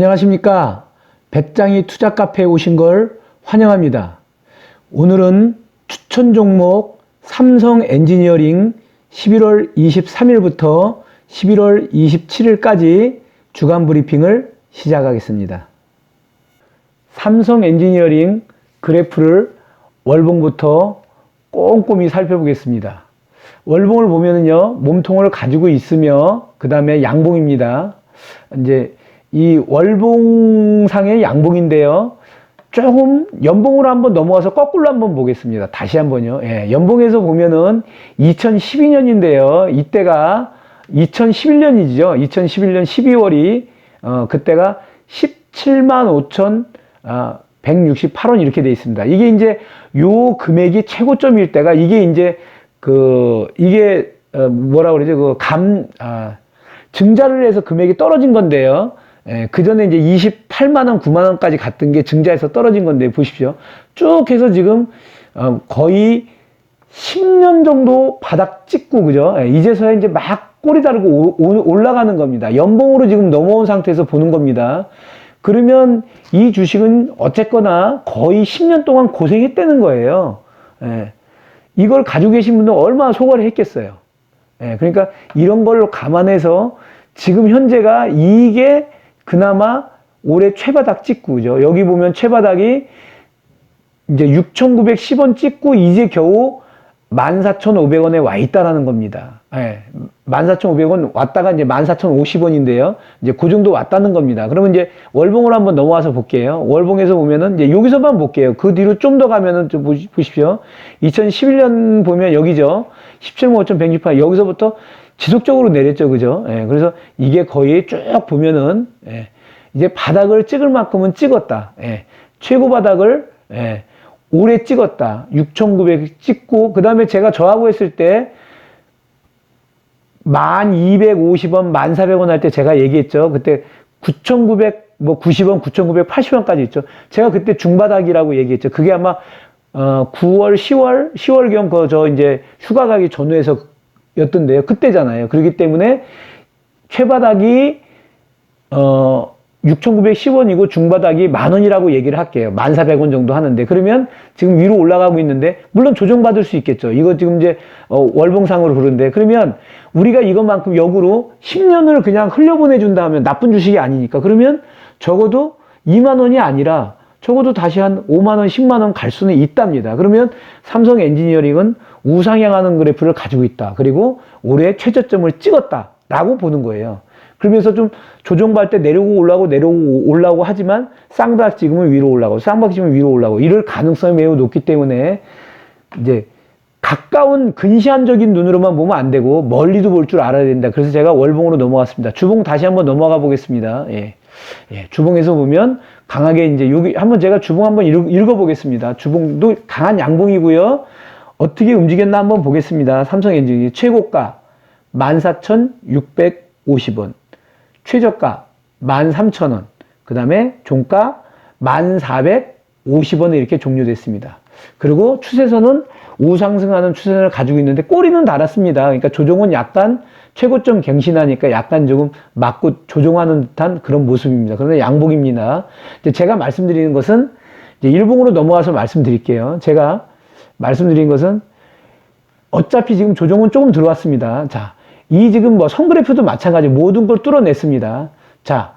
안녕하십니까. 배짱이 투자 카페에 오신 걸 환영합니다. 오늘은 추천 종목 삼성 엔지니어링 11월 23일부터 11월 27일까지 주간 브리핑을 시작하겠습니다. 삼성 엔지니어링 그래프를 월봉부터 꼼꼼히 살펴보겠습니다. 월봉을 보면은요, 몸통을 가지고 있으며, 그 다음에 양봉입니다. 이제 이 월봉상의 양봉인데요, 조금 연봉으로 한번 넘어가서 거꾸로 한번 보겠습니다. 다시 한번요. 예, 연봉에서 보면은 2012년인데요, 이때가 2011년이죠. 2011년 12월이, 그때가 17만 5,168원 이렇게 돼 있습니다. 이게 이제 요 금액이 최고점일 때가, 이게 이제 이게 뭐라 그러죠? 증자를 해서 금액이 떨어진 건데요. 예, 그 전에 이제 28만원, 9만원까지 갔던 게 증자해서 떨어진 건데, 보십시오. 쭉 해서 지금, 거의 10년 정도 바닥 찍고, 그죠? 예, 이제서야 이제 막 꼬리 다르고 올라가는 겁니다. 연봉으로 지금 넘어온 상태에서 보는 겁니다. 그러면 이 주식은 어쨌거나 거의 10년 동안 고생했다는 거예요. 예, 이걸 가지고 계신 분들은 얼마나 소거를 했겠어요. 예, 그러니까 이런 걸로 감안해서 지금 현재가 이게 그나마 올해 최바닥 찍고, 그죠? 여기 보면 최바닥이 이제 6,910원 찍고 이제 겨우 14,500원에 와 있다라는 겁니다. 예, 14,500원 왔다가 이제 14,050원인데요. 이제 그 정도 왔다는 겁니다. 그러면 이제 월봉으로 한번 넘어와서 볼게요. 월봉에서 보면은 이제 여기서만 볼게요. 그 뒤로 좀 더 가면은 좀 보십시오. 2011년 보면 여기죠. 17만 5,168. 여기서부터 지속적으로 내렸죠. 그죠? 예, 그래서 이게 거의 쭉 보면은, 예, 이제 바닥을 찍을 만큼은 찍었다. 예, 최고 바닥을, 예, 올해 찍었다. 6,900 찍고, 그 다음에 제가 저하고 했을 때, 1,250원, 1,400원 할 때 제가 얘기했죠. 그때 9,990원, 9,980원까지 있죠. 제가 그때 중바닥이라고 얘기했죠. 그게 아마, 9월, 10월경 이제 휴가 가기 전후에서 였던데요. 그때잖아요. 그렇기 때문에 최바닥이 6,910원이고 중바닥이 10,000원이라고 얘기를 할게요. 1,400원 정도 하는데, 그러면 지금 위로 올라가고 있는데, 물론 조정받을 수 있겠죠. 이거 지금 이제 월봉상으로 그런데, 그러면 우리가 이것만큼 역으로 10년을 그냥 흘려보내준다 하면 나쁜 주식이 아니니까, 그러면 적어도 20,000원이 아니라 적어도 다시 한 50,000원, 100,000원 갈 수는 있답니다. 그러면 삼성 엔지니어링은 우상향하는 그래프를 가지고 있다. 그리고 올해 최저점을 찍었다라고 보는 거예요. 그러면서 좀 조정받을 때 내려오고 올라오고 하지만 쌍바닥 찍으면 위로 올라가고 쌍바닥 찍으면 위로 올라가고 이럴 가능성이 매우 높기 때문에 이제 가까운 근시안적인 눈으로만 보면 안 되고 멀리도 볼 줄 알아야 된다. 그래서 제가 월봉으로 넘어갔습니다. 주봉 다시 한번 넘어가 보겠습니다. 예. 예, 주봉에서 보면 강하게 이제 여기 한번 제가 주봉 한번 읽어보겠습니다. 주봉도 강한 양봉이고요. 어떻게 움직였나 한번 보겠습니다. 삼성 엔지니어링 최고가 14,650원, 최저가 13,000원, 그 다음에 종가 1,450원에 이렇게 종료됐습니다. 그리고 추세선은 우상승하는 추세선을 가지고 있는데 꼬리는 달았습니다. 그러니까 조정은 약간 최고점 갱신하니까 약간 조금 맞고 조정하는 듯한 그런 모습입니다. 그런데 양봉입니다. 제가 말씀드리는 것은 이제 일봉으로 넘어와서 말씀드릴게요. 제가 말씀드린 것은 어차피 지금 조정은 조금 들어왔습니다. 자, 이 지금 뭐 선그래프도 마찬가지 모든 걸 뚫어냈습니다. 자,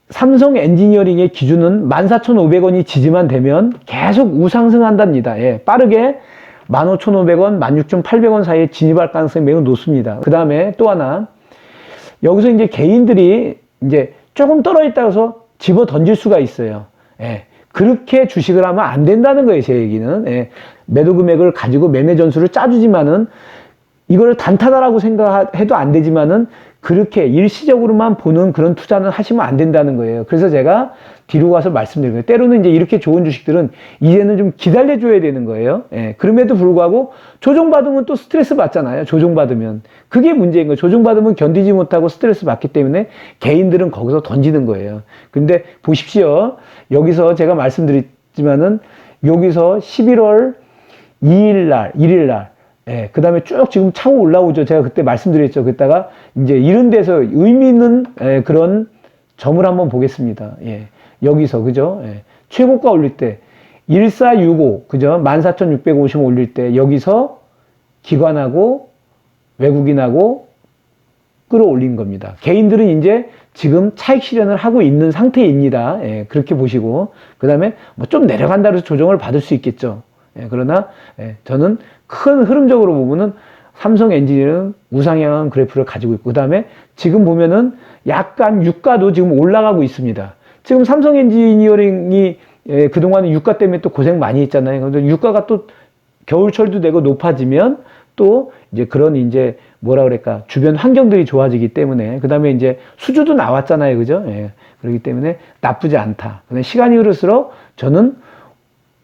삼성 엔지니어링의 기준은 14,500원이 지지만 되면 계속 우상승한답니다. 예, 빠르게 15,500원, 16,800원 사이에 진입할 가능성이 매우 높습니다. 그 다음에 또 하나, 여기서 이제 개인들이 이제 조금 떨어졌다고 해서 집어 던질 수가 있어요. 예, 그렇게 주식을 하면 안 된다는 거예요, 제 얘기는. 예, 매도 금액을 가지고 매매 전술을 짜주지만은 이걸 단타다라고 생각해도 안 되지만은 그렇게 일시적으로만 보는 그런 투자는 하시면 안 된다는 거예요. 그래서 제가 뒤로 가서 말씀드린 거예요. 때로는 이제 이렇게 좋은 주식들은 이제는 좀 기다려줘야 되는 거예요. 예, 그럼에도 불구하고 조정받으면 또 스트레스 받잖아요. 조정받으면. 그게 문제인 거예요. 조정받으면 견디지 못하고 스트레스 받기 때문에 개인들은 거기서 던지는 거예요. 근데 보십시오. 여기서 제가 말씀드렸지만은 여기서 11월 1일 날 예, 그 다음에 쭉 지금 차고 올라오죠. 제가 그때 말씀드렸죠. 그랬다가 이제 이런 데서 의미 있는 그런 점을 한번 보겠습니다. 예. 여기서, 그죠? 예. 최고가 올릴 때, 1465, 그죠? 14,650 올릴 때, 여기서 기관하고 외국인하고 끌어올린 겁니다. 개인들은 이제 지금 차익 실현을 하고 있는 상태입니다. 예, 그렇게 보시고, 그 다음에 뭐 좀 내려간다 해서 조정을 받을 수 있겠죠. 예, 그러나 저는 큰 흐름적으로 보면은 삼성 엔지니어링은 우상향한 그래프를 가지고 있고, 그 다음에 지금 보면은 약간 유가도 지금 올라가고 있습니다. 지금 삼성 엔지니어링이 그동안에 유가 때문에 또 고생 많이 했잖아요. 근데 유가가 또 겨울철도 되고 높아지면 또 이제 그런 이제 뭐라 그럴까 주변 환경들이 좋아지기 때문에 그 다음에 이제 수주도 나왔잖아요. 그죠? 예. 그렇기 때문에 나쁘지 않다. 근데 시간이 흐를수록 저는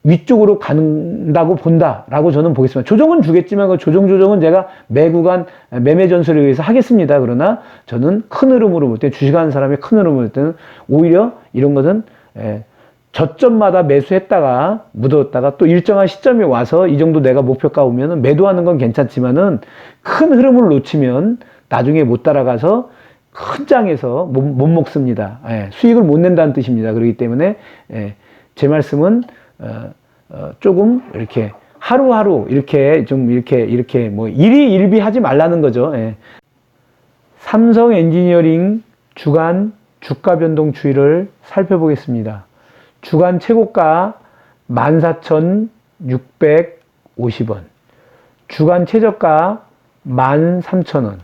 위쪽으로 간다고 본다라고 저는 보겠습니다. 조정은 주겠지만 그 조정은 제가 매 구간 매매 전술에 의해서 하겠습니다. 그러나 저는 큰 흐름으로 볼 때 주식하는 사람의 큰 흐름으로 볼 때는 오히려 이런 것은 저점마다 매수했다가 묻었다가 또 일정한 시점에 와서 이 정도 내가 목표가 오면은 매도하는 건 괜찮지만은 큰 흐름을 놓치면 나중에 못 따라가서 큰 장에서 못 먹습니다. 수익을 못 낸다는 뜻입니다. 그렇기 때문에 제 말씀은 조금 이렇게 하루하루 이렇게 좀 이렇게 뭐 일희일비 하지 말라는 거죠. 삼성 엔지니어링 주간 주가 변동 추이를 살펴보겠습니다. 주간 최고가 14,650원, 주간 최저가 13,000원,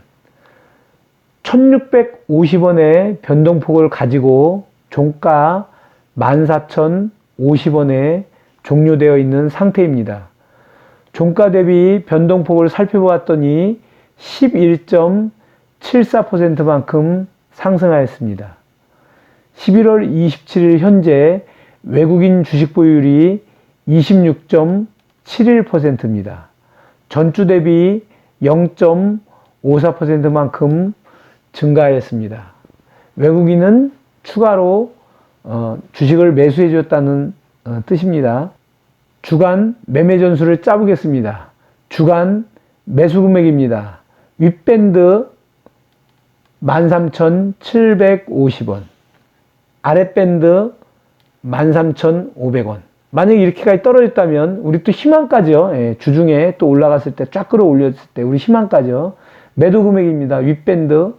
1,650원의 변동폭을 가지고 종가 14,050원에 종료되어 있는 상태입니다. 종가 대비 변동폭을 살펴보았더니 11.74%만큼 상승하였습니다. 11월 27일 현재 외국인 주식 보유율이 26.71%입니다. 전주 대비 0.54%만큼 증가하였습니다. 외국인은 추가로 주식을 매수해 줬다는 뜻입니다. 주간 매매 전술을 짜보겠습니다. 주간 매수 금액입니다. 윗밴드 13,750원, 아랫밴드 13,500원. 만약에 이렇게까지 떨어졌다면 우리 또 희망까지요. 주중에 또 올라갔을 때 쫙 끌어올렸을 때 우리 희망까지요. 매도 금액입니다. 윗밴드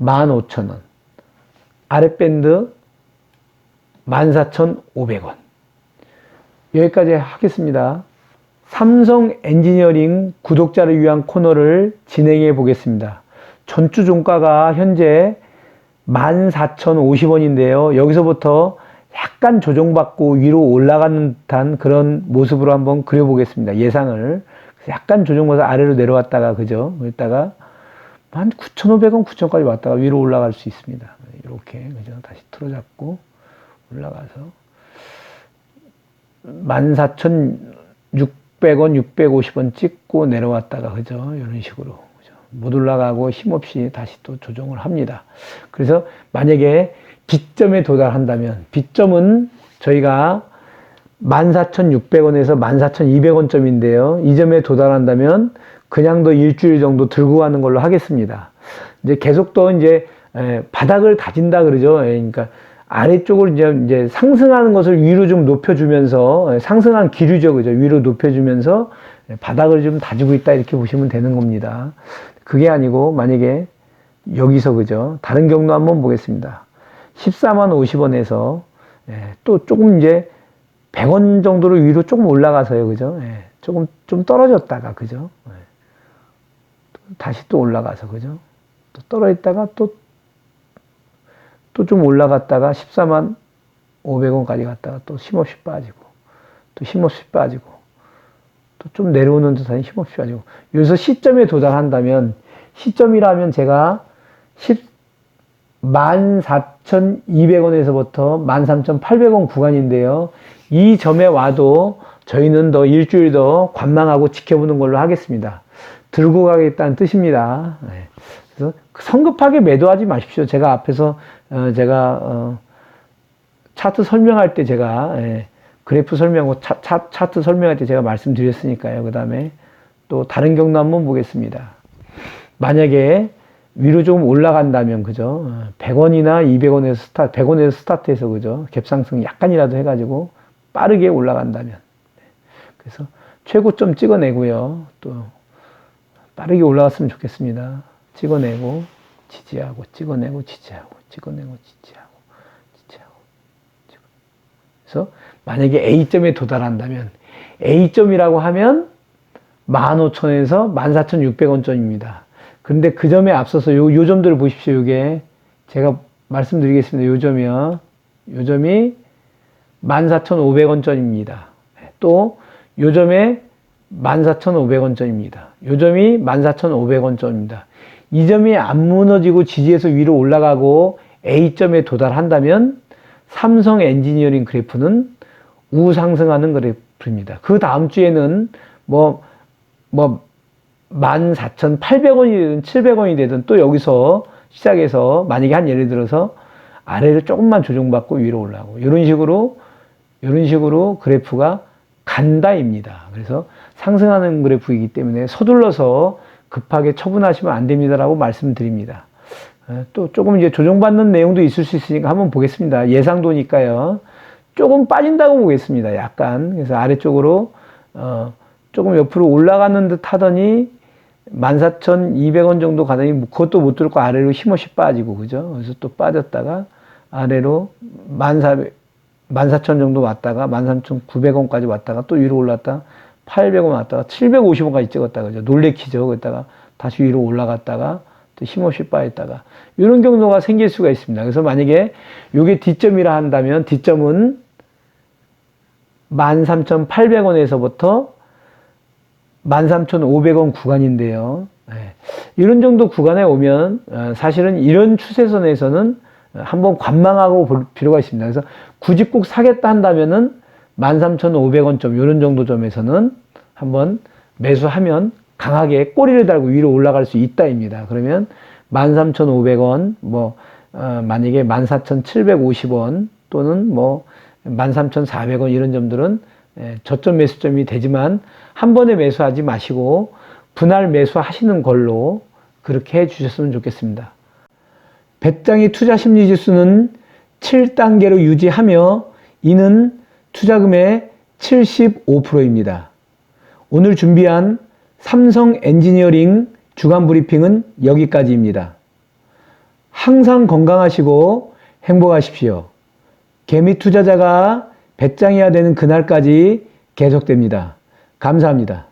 15,000원, 아랫밴드 14,500원. 여기까지 하겠습니다. 삼성 엔지니어링 구독자를 위한 코너를 진행해 보겠습니다. 전주 종가가 현재 14,050원인데요. 여기서부터 약간 조정받고 위로 올라가는 듯한 그런 모습으로 한번 그려보겠습니다. 예상을. 약간 조정받아서 아래로 내려왔다가, 그죠? 그랬다가 한 9,500원, 9,000원까지 왔다가 위로 올라갈 수 있습니다. 이렇게, 그죠? 다시 틀어잡고 올라가서 14,600원, 650원 찍고 내려왔다가, 그죠? 이런 식으로. 못 올라가고 힘없이 다시 또 조정을 합니다. 그래서 만약에 빗점에 도달한다면, 빗점은 저희가 14,600원에서 14,200원점인데요. 이 점에 도달한다면 그냥 더 일주일 정도 들고 가는 걸로 하겠습니다. 이제 계속 또 이제 바닥을 다진다 그러죠. 그러니까 아래쪽을 이제 상승하는 것을 위로 좀 높여주면서 상승한 기류죠, 그죠? 위로 높여주면서 바닥을 좀 다지고 있다 이렇게 보시면 되는 겁니다. 그게 아니고 만약에 여기서, 그죠? 다른 경로 한번 보겠습니다. 14만 50원에서 또 조금 이제 100원 정도로 위로 조금 올라가서요, 그죠? 조금 좀 떨어졌다가, 그죠? 다시 또 올라가서, 그죠? 또 떨어졌다가 또 좀 올라갔다가 14만 500원까지 갔다가 또 힘없이 빠지고, 또 힘없이 빠지고, 또 좀 내려오는 듯한 힘없이 빠지고, 여기서 시점에 도달한다면, 시점이라면 제가 14,200원에서부터 13,800원 구간인데요. 이 점에 와도 저희는 더 일주일 더 관망하고 지켜보는 걸로 하겠습니다. 들고 가겠다는 뜻입니다. 그래서 성급하게 매도하지 마십시오. 제가 앞에서 차트 설명할 때 제가 그래프 설명하고 차트 설명할 때 제가 말씀드렸으니까요. 그 다음에 또 다른 경로 한번 보겠습니다. 만약에 위로 조금 올라간다면, 그죠? 100원이나 200원에서 100원에서 스타트해서, 그죠? 갭상승 약간이라도 해가지고 빠르게 올라간다면. 그래서 최고점 찍어내고요. 또 빠르게 올라갔으면 좋겠습니다. 찍어내고, 지지하고, 찍어내고, 지지하고, 찍어내고, 지지하고, 지지하고. 그래서 만약에 A점에 도달한다면, A점이라고 하면 15,000원에서 14,600원점입니다. 그런데 그 점에 앞서서 요 점들을 보십시오. 요게 제가 말씀드리겠습니다. 요 점이요. 요 점이 14,500원점입니다. 또 요 점에 14,500원점입니다. 요 점이 14,500원점입니다. 이 점이 안 무너지고 지지해서 위로 올라가고 A점에 도달한다면 삼성 엔지니어링 그래프는 우상승하는 그래프입니다. 그 다음 주에는 14,800원이 되든 700원이 되든 또 여기서 시작해서 만약에 한 예를 들어서 아래를 조금만 조정받고 위로 올라가고 이런 식으로 그래프가 간다입니다. 그래서 상승하는 그래프이기 때문에 서둘러서 급하게 처분하시면 안 됩니다라고 말씀드립니다. 또 조금 이제 조정받는 내용도 있을 수 있으니까 한번 보겠습니다. 예상도니까요. 조금 빠진다고 보겠습니다. 약간. 그래서 아래쪽으로 조금 옆으로 올라가는 듯 하더니 14,200원 정도 가더니 그것도 못 들고 아래로 힘없이 빠지고, 그죠? 그래서 또 빠졌다가 아래로 14,000 정도 왔다가 13,900원까지 왔다가 또 위로 올랐다가 800원 왔다가 750원까지 찍었다가, 그죠? 놀래키죠. 그랬다가 다시 위로 올라갔다가 또 힘없이 빠졌다가 이런 경로가 생길 수가 있습니다. 그래서 만약에 이게 D점이라 한다면 D점은 13,800원에서부터 13,500원 구간인데요. 이런 정도 구간에 오면 사실은 이런 추세선에서는 한번 관망하고 볼 필요가 있습니다. 그래서 굳이 꼭 사겠다 한다면은 13,500원점 이런 정도 점에서는 한번 매수하면 강하게 꼬리를 달고 위로 올라갈 수 있다입니다. 그러면 13,500원 만약에 14,750원 또는 13,400원 이런 점들은 저점 매수점이 되지만 한 번에 매수하지 마시고 분할 매수하시는 걸로 그렇게 해 주셨으면 좋겠습니다. 배짱이 투자 심리 지수는 7단계로 유지하며 이는 투자금의 75%입니다. 오늘 준비한 삼성 엔지니어링 주간 브리핑은 여기까지입니다. 항상 건강하시고 행복하십시오. 개미 투자자가 배짱이야 되는 그날까지 계속됩니다. 감사합니다.